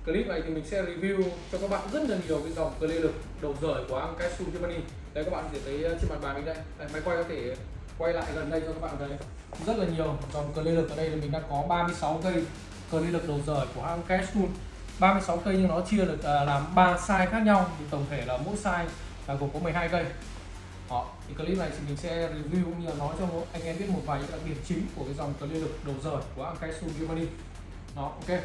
Clip này thì mình sẽ review cho các bạn rất là nhiều cái dòng cờ lê lực đầu rời của hãng Cashtool Germany. Đây các bạn có thể thấy trên mặt bàn mình đây. Đây, máy quay có thể quay lại gần đây cho các bạn thấy rất là nhiều dòng cờ lê lực. Ở đây thì mình đã có 36 cây cờ lê lực đầu rời của hãng Cashtool. 36 cây nhưng nó chia được làm 3 size khác nhau, thì tổng thể là mỗi size là gồm có 12 cây. Đó, thì clip này thì mình sẽ review cũng như là nói cho anh em biết một vài những đặc điểm chính của cái dòng cờ lê lực đầu rời của hãng Cashtool Germany. Đó, ok.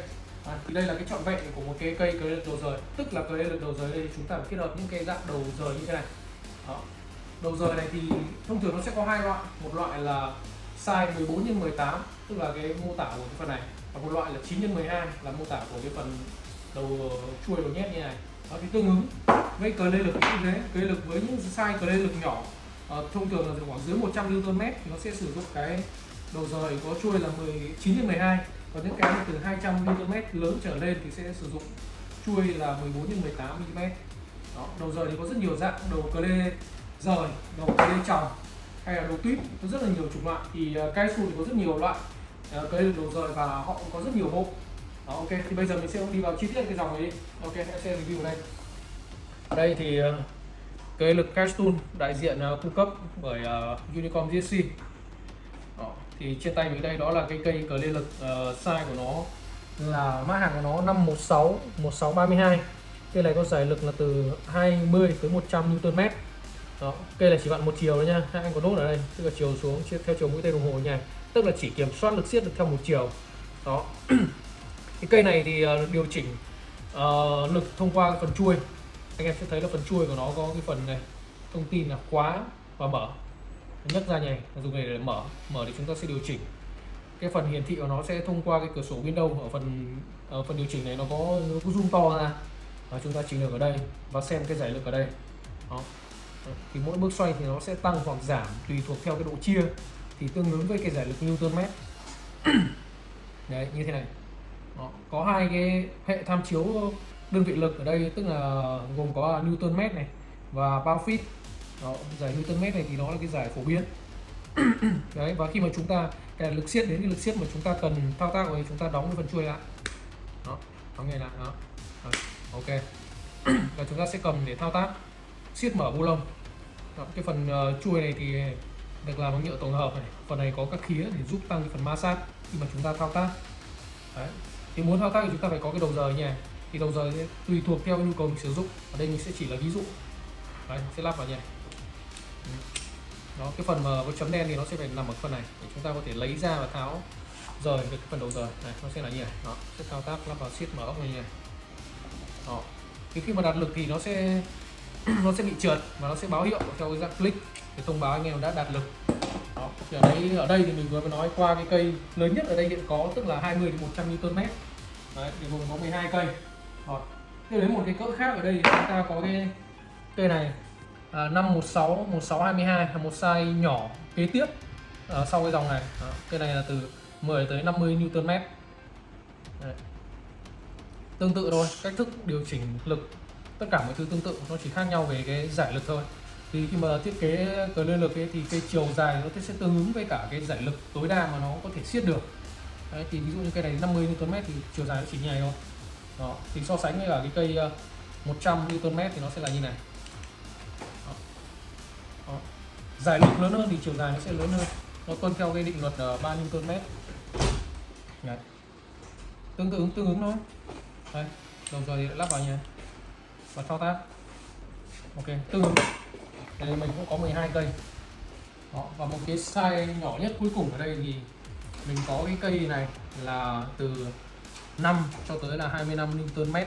Thì đây là cái trọn vẹn của một cái cây cờ lê lực đầu rời, tức là cờ lê lực đầu rời đây chúng ta phải kết hợp những cái dạng đầu rời như thế này. Đó. Đầu rời này thì thông thường nó sẽ có hai loại, một loại là size 14x18 tức là cái mô tả của cái phần này, và một loại là 9x12 là mô tả của cái phần đầu chuôi đầu nhét như này. Đó, thì tương ứng với cờ lê lực như thế, cờ lê lực với những size cờ lê lực nhỏ thông thường là khoảng dưới 100 Nm thì nó sẽ sử dụng cái đầu rời có chuôi là 19x12, còn những cái từ 200 Nm lớn trở lên thì sẽ sử dụng chuôi là 14x18 mm. Đó, đầu rời thì có rất nhiều dạng, đầu cờ lê rời, đầu cờ lê tròng hay là đầu tuyếp, có rất là nhiều chủng loại. Thì Cashtool thì có rất nhiều loại cờ lê đầu rời và họ cũng có rất nhiều bộ. Đó, ok, thì bây giờ mình sẽ đi vào chi tiết cái dòng này đi. Ok, em sẽ review ở đây. Ở đây thì cây lực Cashtool đại diện cung cấp bởi Unicom GSC. Đó, thì trên tay mình đây đó là cái cây cờ lê lực, size của nó là mã hàng của nó 516 1632. Cây này có giải lực là từ 20 tới 100 Nm. Đó, cây này chỉ vặn một chiều đấy nha, hai anh có nốt ở đây, tức là chiều xuống theo chiều mũi tên đồng hồ nha, tức là chỉ kiểm soát lực siết được theo một chiều. Đó. Cái cây này thì điều chỉnh lực thông qua phần chuôi. Anh em sẽ thấy là phần chuôi của nó có cái phần này thông tin là khóa và mở, nhấc ra nhảy dùng để mở thì chúng ta sẽ điều chỉnh. Cái phần hiển thị của nó sẽ thông qua cái cửa sổ Windows. Ở phần điều chỉnh này nó có zoom to ra và chúng ta chỉnh được ở đây và xem cái giải lực ở đây. Đó. Thì mỗi bước xoay thì nó sẽ tăng hoặc giảm tùy thuộc theo cái độ chia, thì tương ứng với cái giải lực Newton mét. Đấy, như thế này. Đó. Có hai cái hệ tham chiếu đơn vị lực ở đây, tức là gồm có Newton mét này và bao feet. Đó, giải Newton mét này thì nó là cái giải phổ biến. Đấy, và khi mà chúng ta cái lực siết đến cái lực siết mà chúng ta cần thao tác thì chúng ta đóng cái phần chuôi lại. Đó, đóng ngay lại đó. Rồi, ok. Và chúng ta sẽ cầm để thao tác siết mở bu lông. Đó, cái phần chuôi này thì được làm bằng nhựa tổng hợp này, phần này có các khía để giúp tăng cái phần ma sát khi mà chúng ta thao tác. Đấy. Thì muốn thao tác thì chúng ta phải có cái đầu rời nha. Thì đầu rời tùy thuộc theo nhu cầu mình sử dụng. Ở đây mình sẽ chỉ là ví dụ. Đấy, mình sẽ lắp vào nha. Đó, cái phần mà có chấm đen thì nó sẽ phải nằm ở phần này để chúng ta có thể lấy ra và tháo rời được cái phần đầu rời này, nó sẽ là như này. Đó, sẽ thao tác lắp vào siết mở ốc như này. Đó. Thì khi mà đặt lực thì nó sẽ bị trượt và nó sẽ báo hiệu theo cái dạng click để thông báo anh em đã đạt lực. Đó. Thì ở đây thì mình vừa mới nói qua cái cây lớn nhất ở đây hiện có, tức là 20 đến 100 Nm. Đấy, thì gồm có 12 cây. Rồi. Tiếp đến một cái cỡ khác ở đây thì chúng ta có cái cây này 516 1622 là một size nhỏ kế tiếp sau cái dòng này. Đó. Cây này là từ 10 tới 50 Nm. Đấy. Tương tự thôi, cách thức điều chỉnh lực, tất cả mọi thứ tương tự, nó chỉ khác nhau về cái giải lực thôi. Thì khi mà thiết kế cờ lê lực ấy, thì cái chiều dài nó sẽ tương ứng với cả cái giải lực tối đa mà nó có thể siết được. Đấy, thì ví dụ như cây này 50 Nm thì chiều dài nó chỉ như này thôi. Đó, thì so sánh với cả cái cây 100 Nm thì nó sẽ là như này. Đó. Đó. Giải lực lớn hơn thì chiều dài nó sẽ lớn hơn, nó tuân theo cái định luật 3 Nm. Đấy. Tương ứng thôi. Đây, đồng thời thì lắp vào nha và thao tác. Ok, tương ứng. Đây mình cũng có 12 cây. Đó, và một cái size nhỏ nhất cuối cùng ở đây thì mình có cái cây này là từ 5 cho tới là 25 Nm. Đấy,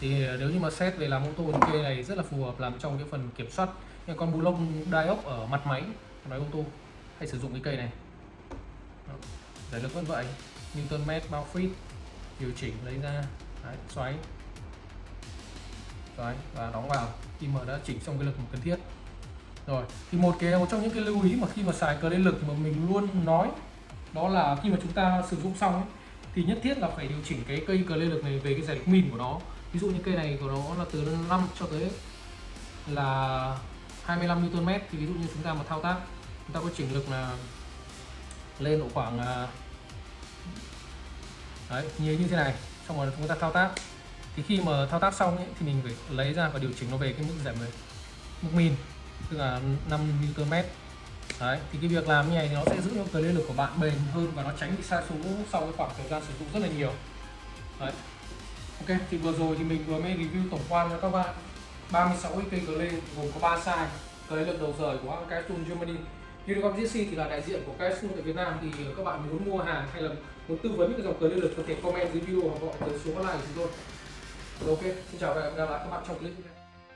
thì nếu như mà xét về làm ô tô thì cây này rất là phù hợp làm trong cái phần kiểm soát những con bu lông đai ốc ở mặt máy ô tô hay sử dụng cái cây này. Đó, giải lực vẫn vậy, Newton mét, bao feet, điều chỉnh lấy ra. Đấy, xoáy và đóng vào khi mà đã chỉnh xong cái lực cần thiết. Rồi, thì một trong những cái lưu ý mà khi mà xài cờ lê lực mà mình luôn nói đó là khi mà chúng ta sử dụng xong ấy, thì nhất thiết là phải điều chỉnh cái cây cờ lê lực này về cái giải lực min của nó. Ví dụ như cây này của nó là từ 5 cho tới là 25 Nm, thì ví dụ như chúng ta mà thao tác, chúng ta có chỉnh lực là lên độ khoảng đấy, như thế này, xong rồi chúng ta thao tác. Thì khi mà thao tác xong ấy, thì mình phải lấy ra và điều chỉnh nó về cái mức giảm mức min, tức là 5 Nm. Đấy, thì cái việc làm như này thì nó sẽ giữ cho cơ lực của bạn bền hơn và nó tránh bị sa số sau cái khoảng thời gian sử dụng rất là nhiều. Đấy. Ok, thì vừa rồi thì mình vừa mới review tổng quan cho các bạn 36 cây cờ lê gồm có 3 size, cờ lê lực đầu rời của hãng Kaistun Germany. Unicom GC thì là đại diện của Kaistun tại Việt Nam, thì các bạn muốn mua hàng hay là muốn tư vấn cái dòng cờ lê lực có thể comment dưới video hoặc gọi tới số hotline của chúng tôi. Ok, xin chào và hẹn gặp lại các bạn trong clip tiếp theo.